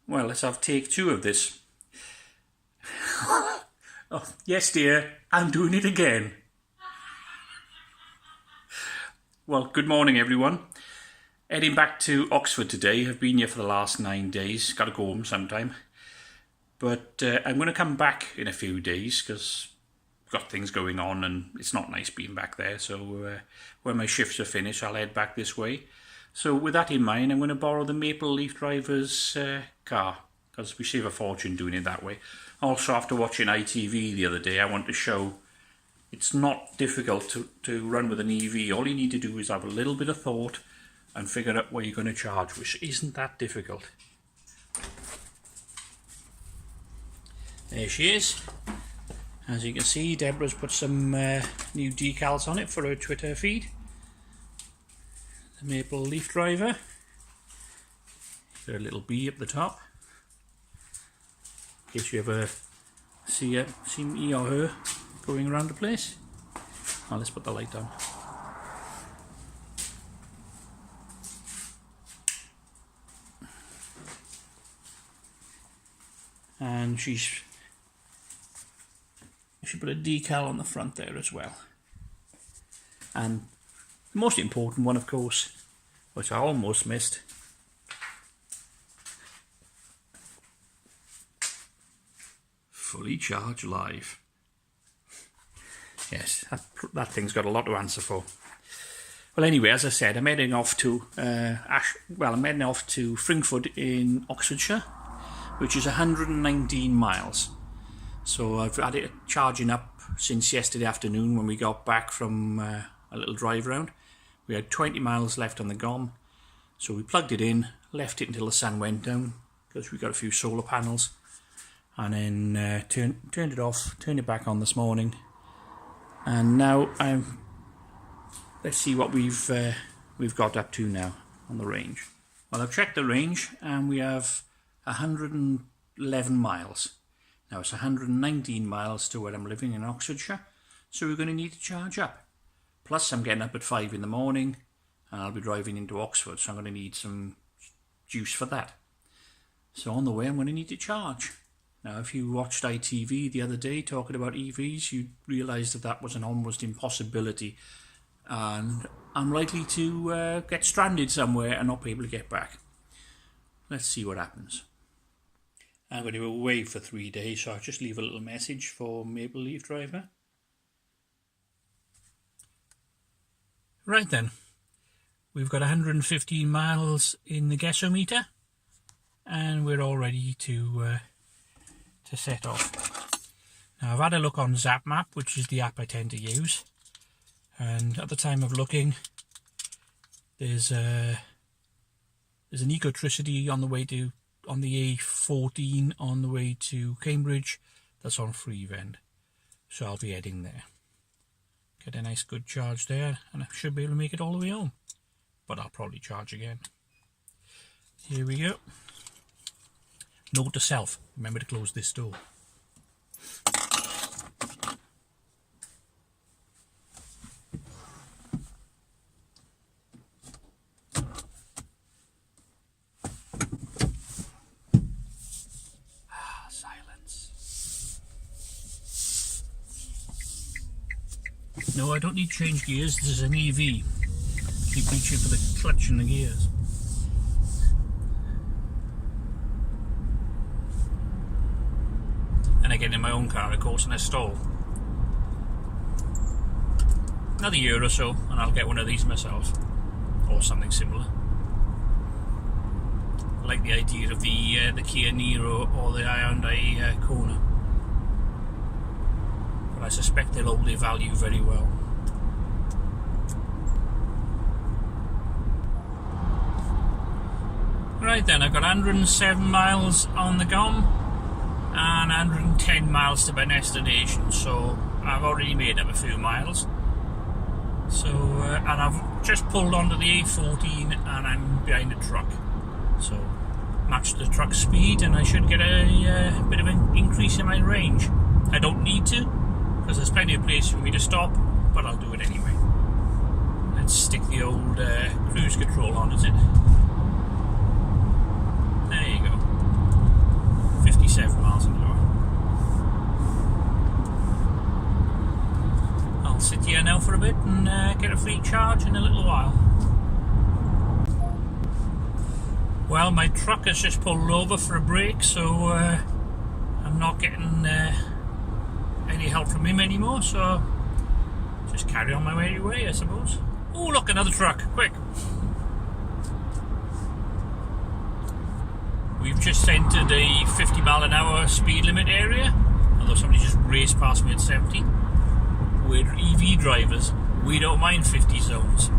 Well, let's have take 2 of this. Oh, yes, dear, I'm doing it again. Well, good morning, everyone. Heading back to Oxford today. I've been here for the last 9 days. Got to go home sometime. But I'm going to come back in a few days because I've got things going on and it's not nice being back there. So when my shifts are finished, I'll head back this way. So with that in mind, I'm going to borrow the Maple Leaf driver's car because we save a fortune doing it that way. Also, after watching ITV the other day, I want to show it's not difficult to run with an EV. All you need to do is have a little bit of thought and figure out where you're going to charge, which isn't that difficult. There she is. As you can see, Deborah's put some new decals on it for her Twitter feed. The Maple Leaf driver. Got a little bee up the top. In case you ever see me or her going around the place. Now let's put the light on. And she put a decal on the front there as well. And the most important one, of course, which I almost missed, fully charged live. Yes, that thing's got a lot to answer for. Well, anyway, as I said, I'm heading off to Fringford in Oxfordshire, which is 119 miles. So I've had it charging up since yesterday afternoon when we got back from a little drive round. We had 20 miles left on the GOM, so we plugged it in, left it until the sun went down because we got a few solar panels, and then turned it off, turned it back on this morning, and now let's see what we've got up to now on the range. Well, I've checked the range and we have 111 miles. Now it's 119 miles to where I'm living in Oxfordshire, so we're going to need to charge up. Plus I'm getting up at 5 in the morning and I'll be driving into Oxford, so I'm going to need some juice for that. So on the way I'm going to need to charge. Now if you watched ITV the other day talking about EVs, you realised that was an almost impossibility, and I'm likely to get stranded somewhere and not be able to get back. Let's see what happens. I'm going to be away for 3 days, so I'll just leave a little message for Maple Leaf driver. Right then, we've got 115 miles in the guessometer, and we're all ready to set off. Now I've had a look on ZapMap, which is the app I tend to use, and at the time of looking, there's an Ecotricity on the A14 on the way to Cambridge that's on Freevend, so I'll be heading there. Get a nice good charge there and I should be able to make it all the way home, but I'll probably charge again. Here we go. Note to self, remember to close this door. No, I don't need to change gears, this is an EV. Keep reaching for the clutch and the gears. And I get in my own car, of course, and I stall. Another year or so, and I'll get one of these myself. Or something similar. I like the idea of the Kia Niro or the Hyundai Kona. But I suspect they'll hold their value very well. Right then, I've got 107 miles on the GOM and 110 miles to my destination, so I've already made up a few miles. So, and I've just pulled onto the A14 and I'm behind a truck. So, match the truck speed and I should get a bit of an increase in my range. I don't need to, because there's plenty of place for me to stop, but I'll do it anyway. Let's stick the old cruise control on, is it? There you go. 97 miles an hour. I'll sit here now for a bit and get a free charge in a little while. Well, my truck has just pulled over for a break, so I'm not getting any help from him anymore, so just carry on my merry way, I suppose. Oh, look, another truck, quick! We've just entered a 50 mile an hour speed limit area, although somebody just raced past me at 70. We're EV drivers, we don't mind 50 zones.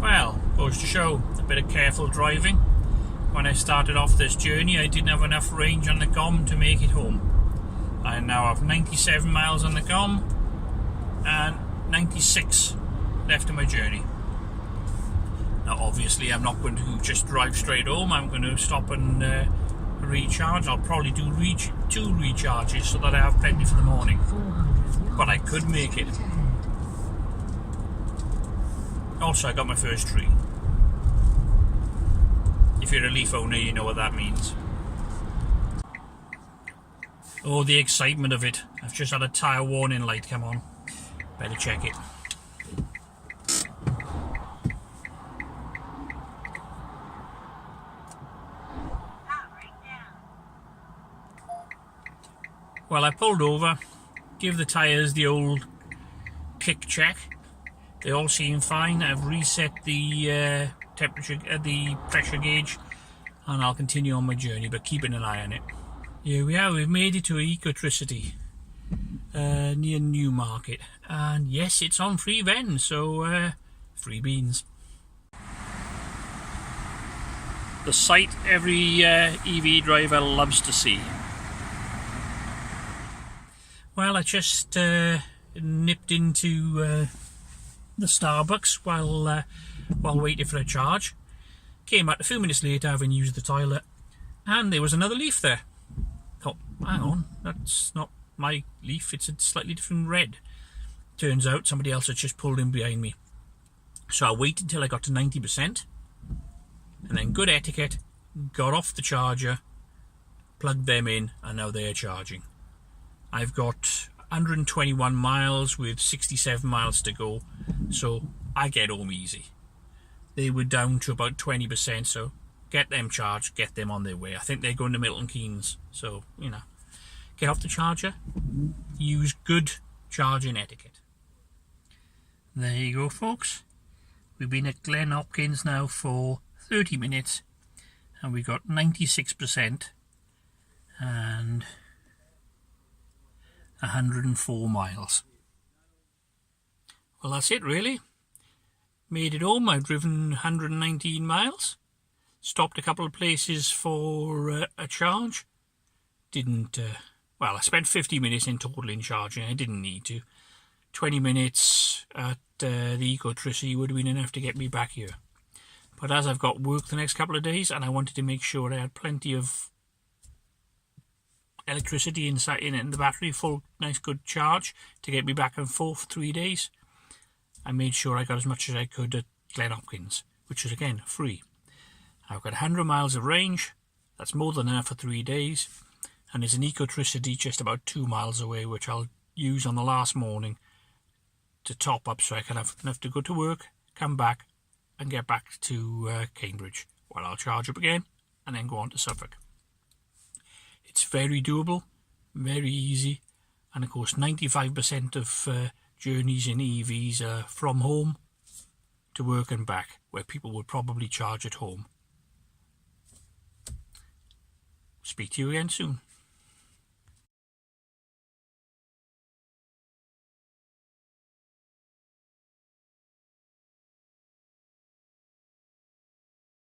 Well, goes to show a bit of careful driving. When I started off this journey, I didn't have enough range on the GOM to make it home. I now have 97 miles on the GOM and 96 left of my journey. Now obviously I'm not going to just drive straight home, I'm going to stop and recharge. I'll probably do 2 recharges so that I have plenty for the morning. But I could make it. Also, I got my first tree. If you're a Leaf owner, you know what that means. Oh, the excitement of it. I've just had a tyre warning light come on. Better check it. Well, I pulled over, give the tyres the old kick check. They all seem fine. I've reset the temperature, the pressure gauge, and I'll continue on my journey, but keeping an eye on it. Here we are, we've made it to Ecotricity, near Newmarket, and yes, it's on free then, so free beans. The sight every EV driver loves to see. Well, I just nipped into the Starbucks while waiting for a charge. Came back a few minutes later having used the toilet, and there was another Leaf there. Thought, hang on, that's not my Leaf, it's a slightly different red. Turns out somebody else had just pulled in behind me. So I waited until I got to 90%, and then good etiquette, got off the charger, plugged them in, and now they are charging. I've got 121 miles with 67 miles to go, so I get home easy. They were down to about 20%, so get them charged, get them on their way. I think they're going to Milton Keynes, so, you know, get off the charger, use good charging etiquette. There you go, folks. We've been at Glen Hopkins now for 30 minutes, and we got 96% and 104 miles. Well, that's it really. Made it home. I've driven 119 miles. Stopped a couple of places for a charge. Didn't, well, I spent 50 minutes in total in charging. I didn't need to. 20 minutes at the Ecotricity would have been enough to get me back here. But as I've got work the next couple of days, and I wanted to make sure I had plenty of electricity inside in the battery, full nice good charge to get me back and forth for 3 days, I made sure I got as much as I could at Glen Hopkins, which is again free. I've got 100 miles of range. That's more than enough for 3 days, and there's an Ecotricity just about 2 miles away, which I'll use on the last morning to top up so I can have enough to go to work, come back and get back to Cambridge, where I'll charge up again and then go on to Suffolk. It's very doable, very easy, and of course 95% of journeys in EVs are from home to work and back, where people would probably charge at home. Speak to you again soon.